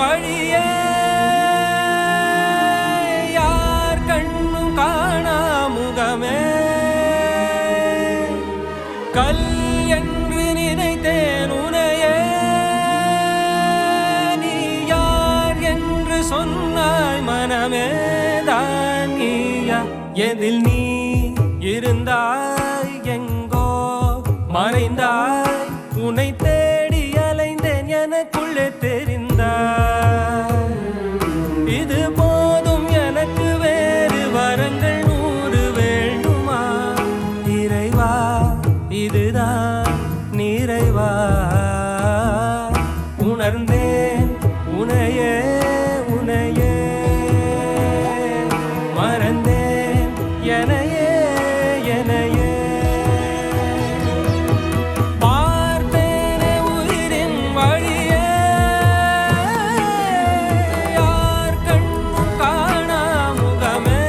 வழியே யார் கண்ணும் காணா முகமே கல் என்று நினைத்தேன் உனையே நீ யார் என்று சொன்னாய் மனமே தான் நீயா எதில் நீ இருந்தாய் எங்கோ மறைந்தாய் உன்னை தேடி அலைந்தேன் எனக்குள்ளே தெரிந்தாய் இது போதும் எனக்கு வேறு வரங்கள் 100 வேண்டுமா இறைவா இதுதான் நிறைவா உணர்ந்தேன் உனையே உனையே மறந்தேன் எனையே எனையே பார்த்தேனே உயிரின் வழியே யார் கண்ணும் காணா முகமே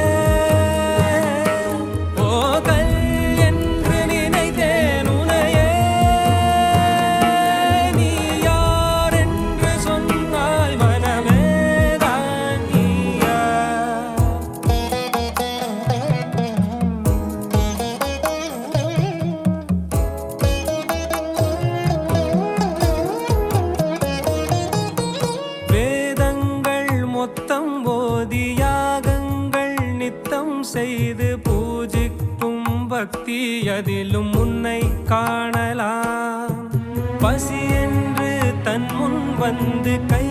ஓ கல் என்று நினைத்தேன் உனையே நீ யார் என்று சொன்னாய் மனமே தான் நீயா வேதங்கள் மொத்தம் ஓதி யாகங்கள் நித்தம் செய்து பூஜிக்கும் பக்தி அதிலும் உன்னை காணலாம் பசி என்று தன் முன் வந்து கை